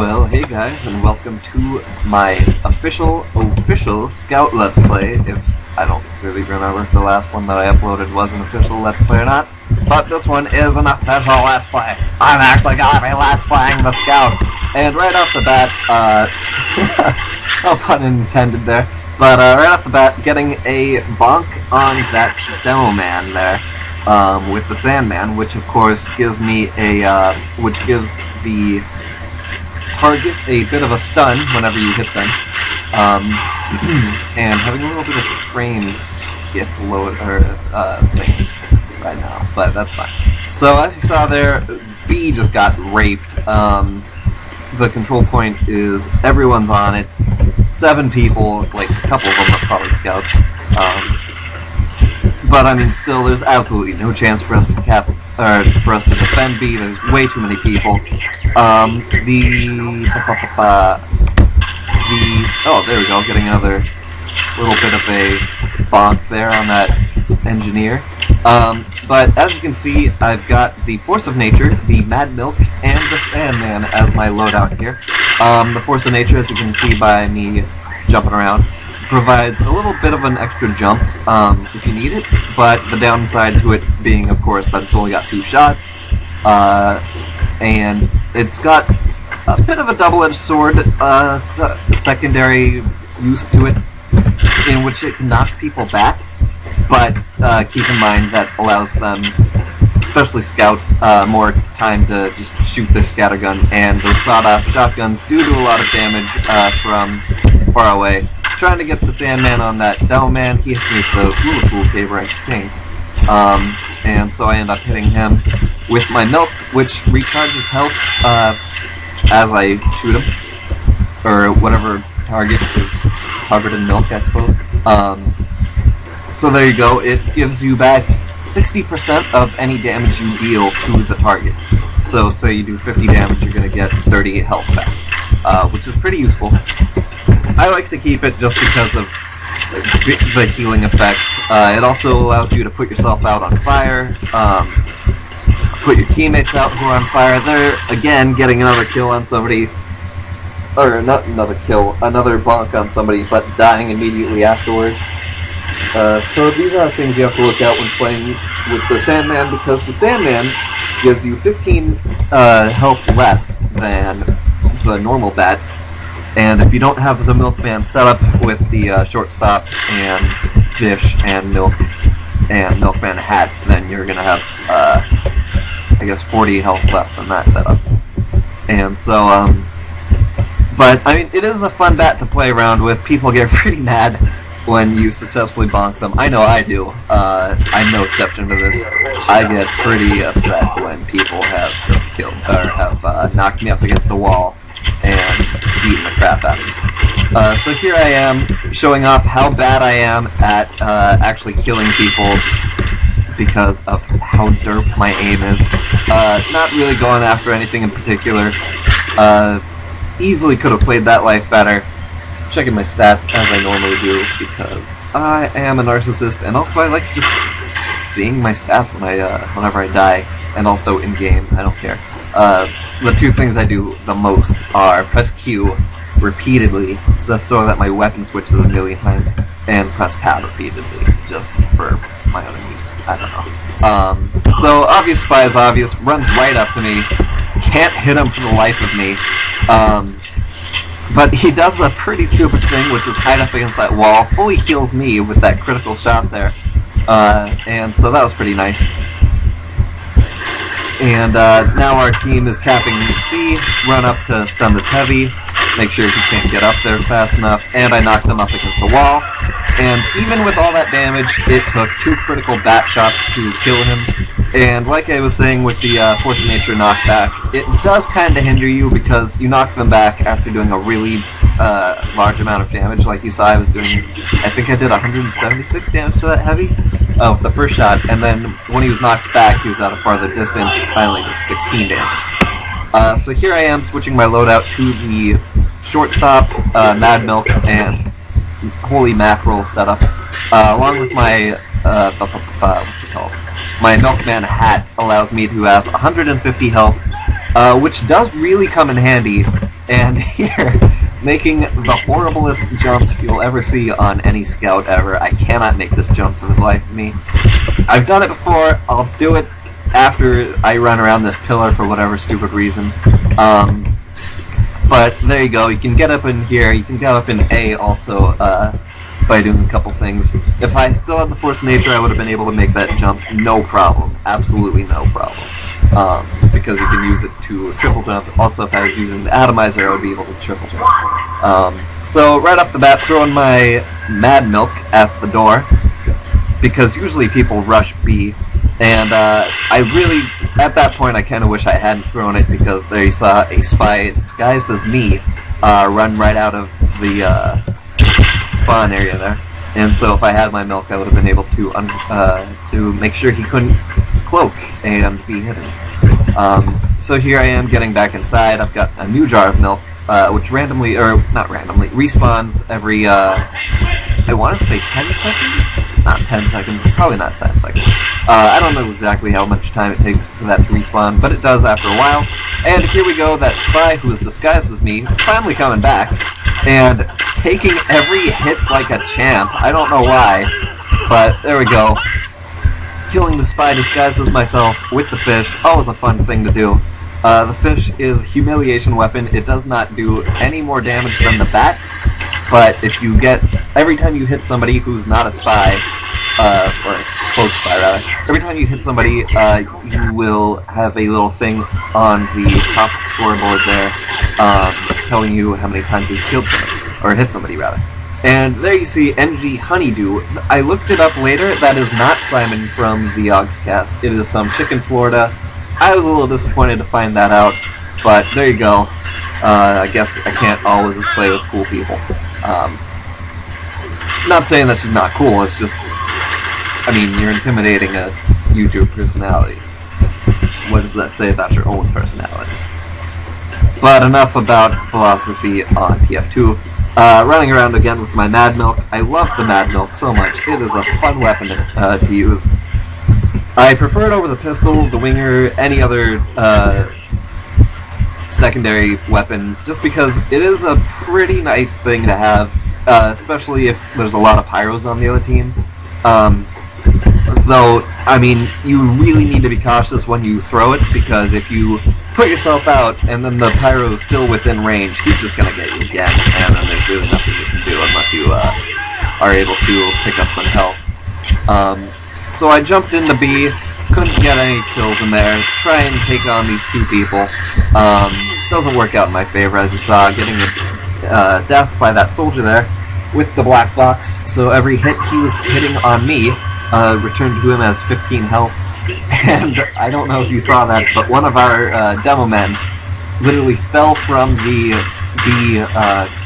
Well, hey guys, and welcome to my official Scout Let's Play. If I don't really remember if the last one that I uploaded was an official Let's Play or not, but this one is an official Let's Play. I'm actually gonna be Let's Playing the Scout, and right off the bat, no pun intended there, but right off the bat, getting a bonk on that demo man there, with the Sandman, which of course gives me a, which gives the target a bit of a stun whenever you hit them, and having a little bit of frame skip load thing right now, but that's fine. So as you saw there, B just got raped. The control point is everyone's on it. 7 people, like a couple of them are probably scouts. But I mean, still, there's absolutely no chance for us to defend B. There's way too many people. Oh, there we go, getting another little bit of a bonk there on that engineer. But as you can see, I've got the Force of Nature, the Mad Milk, and the Sandman as my loadout here. The Force of Nature, as you can see by me jumping around, provides a little bit of an extra jump if you need it, but the downside to it being, of course, that it's only got 2 shots, and it's got a bit of a double-edged sword secondary use to it, in which it can knock people back, but keep in mind that allows them, especially scouts, more time to just shoot their scattergun, and those sawed-off shotguns do a lot of damage from far away. Trying to get the Sandman on that demo man, he hits me with the Hula Pool Caber, I think, and so I end up hitting him with my milk, which recharges health as I shoot him, or whatever target is covered in milk, I suppose. So there you go, it gives you back 60% of any damage you deal to the target. So say you do 50 damage, you're going to get 30 health back, which is pretty useful. I like to keep it just because of the healing effect. It also allows you to put yourself out on fire, put your teammates out who are on fire. They're, again, getting another kill on somebody, or not another kill, another bonk on somebody, but dying immediately afterwards. So these are things you have to look out when playing with the Sandman, because the Sandman gives you 15 health less than the normal bat. And if you don't have the Milkman set up with the Shortstop and Fish and Milk and Milkman hat, then you're going to have, I guess, 40 health less than that setup. And so, but, I mean, it is a fun bat to play around with. People get pretty mad when you successfully bonk them. I know I do. I'm no exception to this. I get pretty upset when people have killed, or have knocked me up against the wall and beating the crap out of me. So here I am, showing off how bad I am at actually killing people because of how derp my aim is. Not really going after anything in particular. Easily could have played that life better. Checking my stats as I normally do because I am a narcissist, and also I like just seeing my stats when whenever I die, and also in game. I don't care. The 2 things I do the most are press Q repeatedly, just so that my weapon switches a million times, and press tab repeatedly, just for my own amusement. I don't know. So obvious spy is obvious, runs right up to me, can't hit him for the life of me, but he does a pretty stupid thing, which is hide up against that wall, fully heals me with that critical shot there, and so that was pretty nice. And now our team is capping C, run up to stun this heavy, make sure he can't get up there fast enough, and I knocked him up against the wall. And even with all that damage, it took 2 critical bat shots to kill him. And like I was saying with the Force of Nature knockback, it does kind of hinder you because you knock them back after doing a really large amount of damage. Like you saw, I was doing, I think I did 176 damage to that heavy. With the first shot, and then when he was knocked back, he was at a farther distance, finally did 16 damage. So here I am switching my loadout to the Shortstop, Mad Milk, and Holy Mackerel setup, along with my, what's it called? My Milkman hat allows me to have 150 health, which does really come in handy. And here, making the horriblest jumps you'll ever see on any scout ever. I cannot make this jump for the life of me. I've done it before. I'll do it after I run around this pillar for whatever stupid reason. But there you go. You can get up in here. You can get up in A also by doing a couple things. If I still had the Force of Nature, I would have been able to make that jump no problem. Absolutely no problem. Because you can use it to triple jump. Also, if I was using the atomizer, I would be able to triple jump. So right off the bat, throwing my Mad Milk at the door, because usually people rush B, and I really, at that point, I kind of wish I hadn't thrown it, because there you saw a spy disguised as me run right out of the spawn area there. And so if I had my milk, I would have been able to make sure he couldn't cloak and be hidden. So here I am getting back inside. I've got a new jar of milk, which randomly, or not randomly, respawns every, I want to say 10 seconds? Not 10 seconds, probably not 10 seconds. I don't know exactly how much time it takes for that to respawn, but it does after a while. And here we go, that spy who is disguised as me, finally coming back, and taking every hit like a champ. I don't know why, but there we go. Killing the spy disguised as myself with the fish, always a fun thing to do. The fish is a humiliation weapon. It does not do any more damage than the bat, but if you get, every time you hit somebody who's not a spy, or a close spy rather, every time you hit somebody, you will have a little thing on the top scoreboard there, telling you how many times you've killed somebody, or hit somebody rather. And there you see NG Honeydew. I looked it up later. That is not Simon from the Yogscast. It is some chick in Florida. I was a little disappointed to find that out, but there you go. I guess I can't always play with cool people. Not saying that she's not cool, it's just, I mean, you're intimidating a YouTube personality. What does that say about your own personality? But enough about philosophy on TF2. Running around again with my Mad Milk. I love the Mad Milk so much. It is a fun weapon to use. I prefer it over the pistol, the winger, any other secondary weapon, just because it is a pretty nice thing to have, especially if there's a lot of pyros on the other team. Though, I mean, you really need to be cautious when you throw it, because if you put yourself out and then the pyro is still within range, he's just going to get you again, and then there's really nothing you can do unless you are able to pick up some health. So I jumped into B, couldn't get any kills in there, try and take on these two people. Doesn't work out in my favor, as you saw, getting a death by that soldier there with the black box, so every hit he was hitting on me returned to him as 15 health. And I don't know if you saw that, but one of our demo men literally fell from the B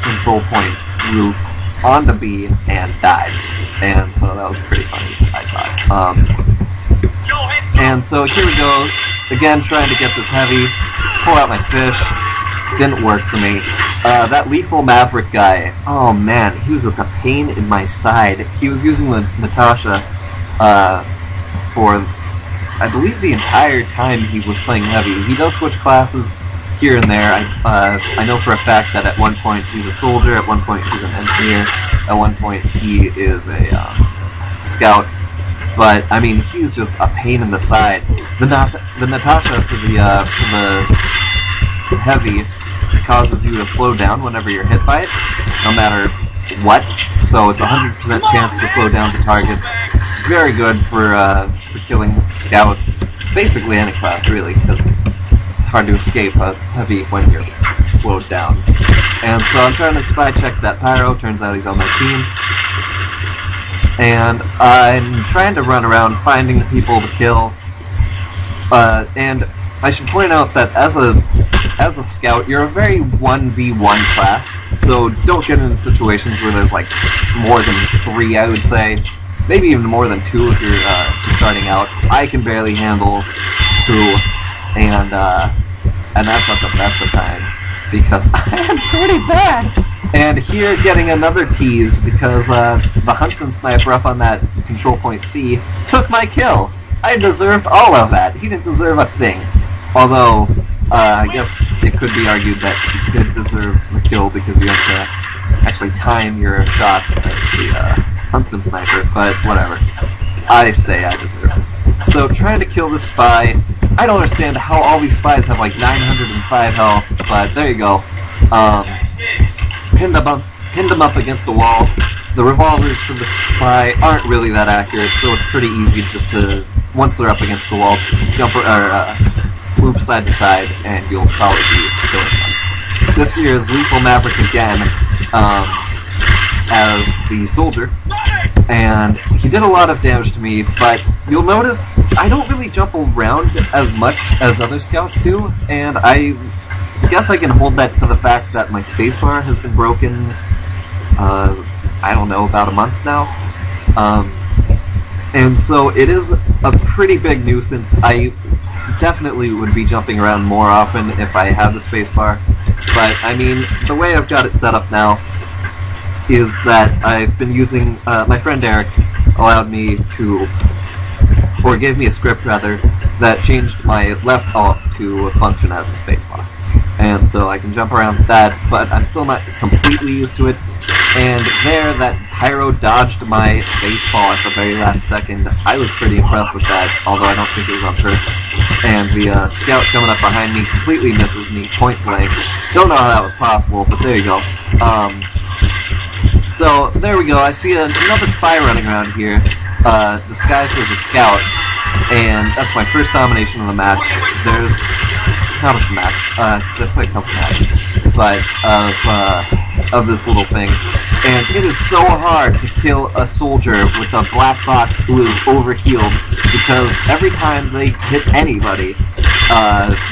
control point roof onto B and died. And so that was pretty funny, I thought. And so here we go, again trying to get this heavy, pull out my fish, didn't work for me. That Lethal Maverick guy, oh man, he was just a pain in my side. He was using the Natasha for, I believe, the entire time he was playing heavy. He does switch classes here and there. I know for a fact that at one point he's a soldier, at one point he's an engineer, at one point he is a scout. But I mean, he's just a pain in the side. The Natasha for the heavy causes you to slow down whenever you're hit by it, no matter what. So it's a 100% chance to slow down the target. Very good for killing scouts, basically any class really, because it's hard to escape a heavy when you're slowed down. And so I'm trying to spy check that pyro. Turns out he's on my team. And I'm trying to run around finding people to kill. And I should point out that as a scout, you're a very 1v1 class, so don't get into situations where there's like more than 3, I would say. Maybe even more than 2 if you're just starting out. I can barely handle 2, and that's not the best of times, because I am pretty bad. And here, getting another tease, because the Huntsman sniper up on that control point C took my kill. I deserved all of that. He didn't deserve a thing. Although, I guess it could be argued that he did deserve the kill because you have to actually time your shots as the Huntsman Sniper, but whatever. I say I deserve it. So, trying to kill this spy, I don't understand how all these spies have like 905 health, but there you go. Pinned them up against the wall. The revolvers from the spy aren't really that accurate, so it's pretty easy just to, once they're up against the wall, jump or move side to side, and you'll probably be killing them. This here is Lethal Maverick again, as the soldier, and he did a lot of damage to me, but you'll notice I don't really jump around as much as other scouts do, and I guess I can hold that to the fact that my spacebar has been broken, I don't know, about a month now. And so it is a pretty big nuisance. I definitely would be jumping around more often if I had the spacebar, but I mean, the way I've got it set up now is that I've been using, my friend Eric allowed me to, or gave me a script rather, that changed my left alt to function as a spacebar. And so I can jump around with that, but I'm still not completely used to it. And there, that pyro dodged my baseball at the very last second. I was pretty impressed with that, although I don't think it was on purpose. And the scout coming up behind me completely misses me point blank. Don't know how that was possible, but there you go. So there we go. I see another spy running around here, disguised as a scout, and that's my first domination of the match. There's not a match, because I played a couple matches, but of this little thing. And it is so hard to kill a soldier with a black box who is overhealed, because every time they hit anybody,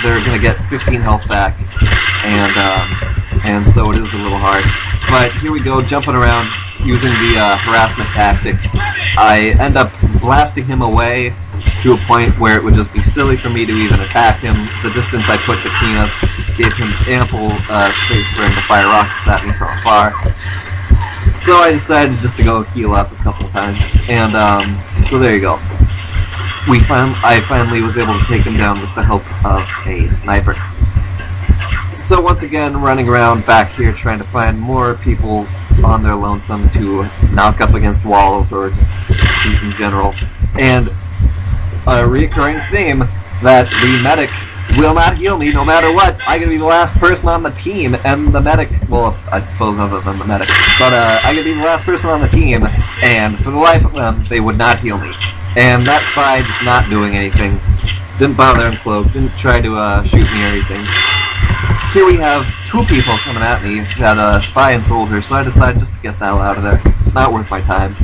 they're gonna get 15 health back, and so it is a little hard. But here we go, jumping around, using the harassment tactic. I end up blasting him away to a point where it would just be silly for me to even attack him. The distance I put between us gave him ample space for him to fire rockets at me from afar. So I decided just to go heal up a couple times, and so there you go. I finally was able to take him down with the help of a sniper. So once again, running around back here trying to find more people on their lonesome to knock up against walls or just shoot in general. And a recurring theme that the medic will not heal me no matter what. I'm gonna be the last person on the team, and the medic, well, I suppose other than the medic, but I'm gonna be the last person on the team, and for the life of them, they would not heal me. And that spy just not doing anything. Didn't bother and cloak, didn't try to shoot me or anything. Here we have two people coming at me, that spy and soldier, so I decided just to get the hell out of there. Not worth my time.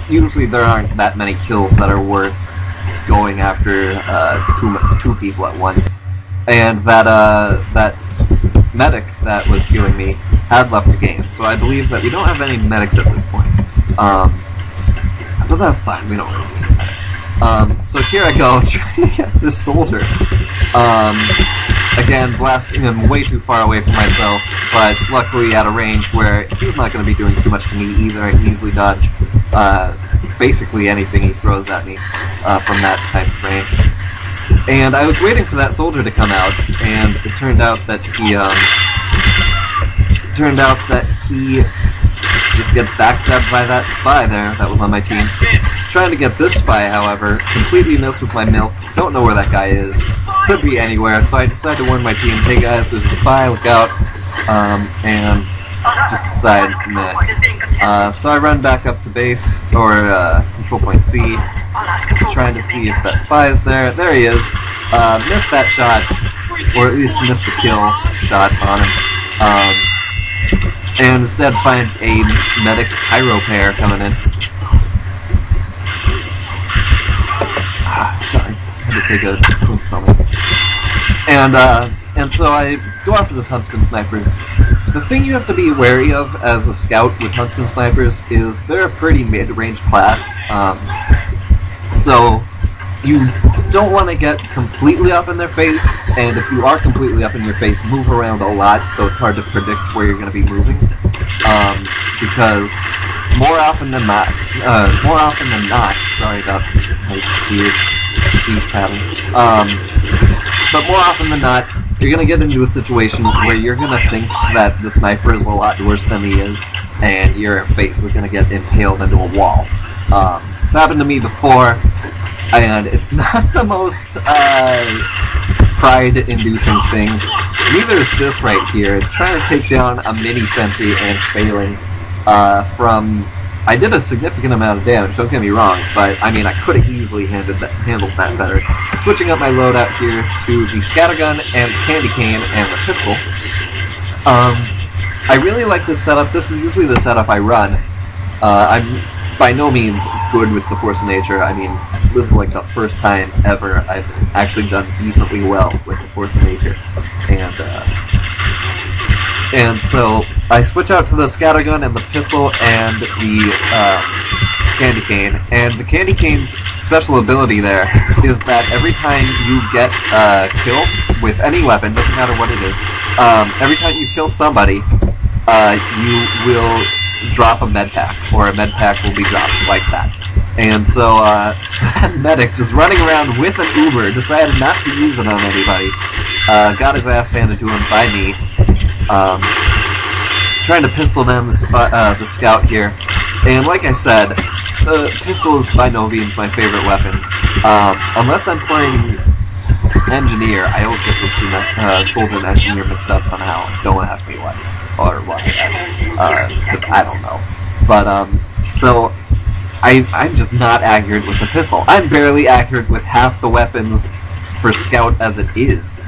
Usually there aren't that many kills that are worth going after two people at once. And that medic that was healing me had left the game, so I believe that we don't have any medics at this point. But that's fine, we don't really need that. So here I go, trying to get this soldier. Again, blasting him way too far away from myself, but luckily at a range where he's not going to be doing too much to me either. I can easily dodge basically anything he throws at me from that type of range. And I was waiting for that soldier to come out, and it turned out that he just gets backstabbed by that spy there that was on my team. Trying to get this spy, however, completely missed with my milk. Don't know where that guy is. Could be anywhere, so I decided to warn my team, hey guys, there's a spy, look out, and just decide, meh. So I run back up to base, or control point C, trying to see if that spy is there. There he is. Missed that shot, or at least missed the kill shot on him. And instead find a medic pyro pair coming in. Sorry, I had to take a drink something. And so I go after this Huntsman Sniper. The thing you have to be wary of as a scout with Huntsman Snipers is they're a pretty mid-range class. So you don't want to get completely up in their face, and if you are completely up in your face, move around a lot, so it's hard to predict where you're going to be moving. Because more often than not, sorry about my weird speech pattern, but more often than not, you're going to get into a situation where you're going to think that the sniper is a lot worse than he is, and your face is going to get impaled into a wall. It's happened to me before, and it's not the most pride-inducing thing. Neither is this right here. Trying to take down a mini sentry and failing I did a significant amount of damage, don't get me wrong, but I mean I could have easily handled that better. Switching up my loadout here to the Scattergun and Candy Cane and the pistol. I really like this setup. This is usually the setup I run. I'm by no means good with the Force of Nature. I mean, this is like the first time ever I've actually done decently well with the Force of Nature. And so I switch out to the Scattergun and the pistol and the Candy Cane. And the Candy Cane's special ability there is that every time you get a kill with any weapon, doesn't matter what it is, every time you kill somebody, you will drop a med pack, or a med pack will be dropped like that. And so Medic, just running around with an Uber, decided not to use it on anybody. Got his ass handed to him by me. Trying to pistol down the scout here, and like I said, the pistol is by no means my favorite weapon. Unless I'm playing Engineer, I always get those two Soldier and Engineer mixed up somehow. Don't ask me why, or why, because I don't know. But so I'm just not accurate with the pistol. I'm barely accurate with half the weapons for Scout as it is.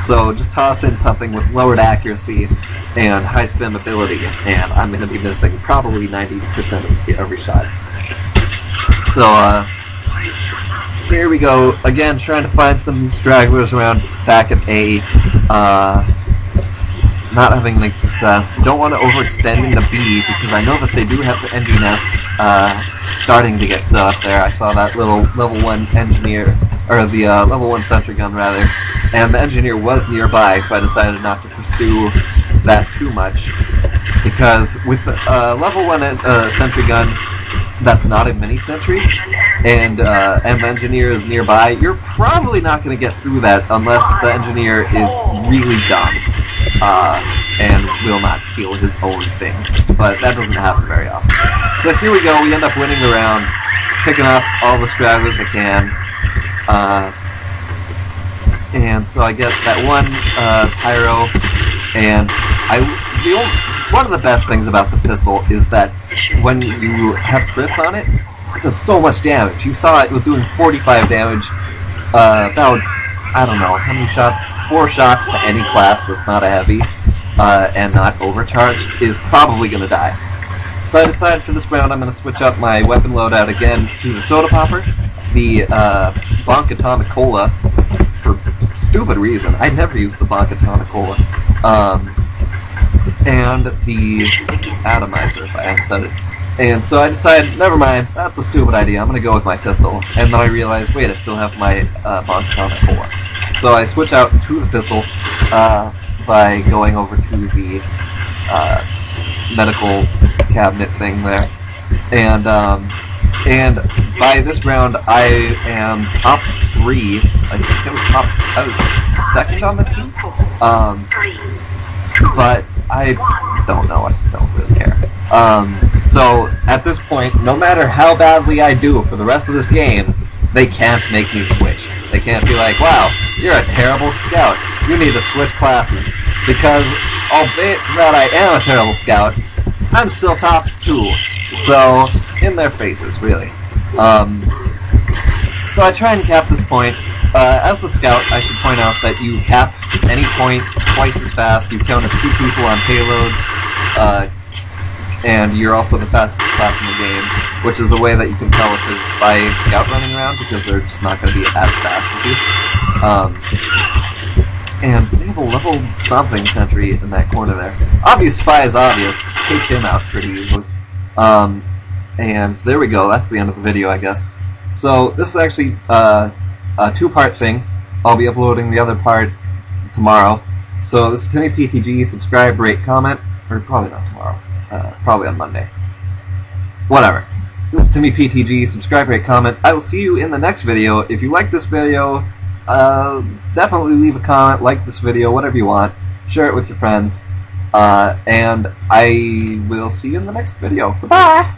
So just toss in something with lowered accuracy and high spin ability, and I'm going to be missing probably 90% of every shot. So here we go, again trying to find some stragglers around back at A. Not having any success. Don't want to overextend into B, because I know that they do have the NG nests starting to get set up there. I saw that little level 1 engineer, or the level 1 sentry gun rather, and the engineer was nearby, so I decided not to pursue that too much, because with level 1 sentry gun that's not a mini sentry, and the engineer is nearby, you're probably not going to get through that unless the engineer is really dumb and will not heal his own thing. But that doesn't happen very often. So here we go, we end up winning the round, picking up all the stragglers I can. And so I get that one pyro, and one of the best things about the pistol is that when you have crits on it, it does so much damage. You saw it was doing 45 damage, about, I don't know, how many shots? 4 shots to any class that's not a heavy, and not overcharged, is probably going to die. So I decided for this round I'm going to switch up my weapon loadout again to the Soda Popper, the Bonk Atomic Cola, for stupid reason. I never used the Bonk Atomic Cola. And the Atomizer, if I hadn't said it. And so I decided, never mind, that's a stupid idea, I'm going to go with my pistol. And then I realized, wait, I still have my Bonk Atomic Cola. So I switch out to the pistol by going over to the medical cabinet thing there. And by this round, I am top 3. I think it was I was second on the team. But I don't know. I don't really care. So at this point, no matter how badly I do for the rest of this game, they can't make me switch. They can't be like, wow, you're a terrible scout. You need to switch classes. Because albeit that I am a terrible scout, I'm still top 2. So, in their faces, really. So I try and cap this point. As the scout, I should point out that you cap any point twice as fast. You count as 2 people on payloads, and you're also the fastest class in the game, which is a way that you can tell if there's a spy scout running around, because they're just not going to be as fast as you. And they have a level something sentry in that corner there. Obvious spy is obvious, just take him out pretty easily. And there we go, that's the end of the video, I guess. So this is actually a 2-part thing. I'll be uploading the other part tomorrow. So this is Timmy PTG, subscribe, rate, comment, or probably not tomorrow, probably on Monday. Whatever. This is Timmy PTG, subscribe, rate, comment. I will see you in the next video. If you like this video, definitely leave a comment, like this video, whatever you want. Share it with your friends. And I will see you in the next video. Goodbye!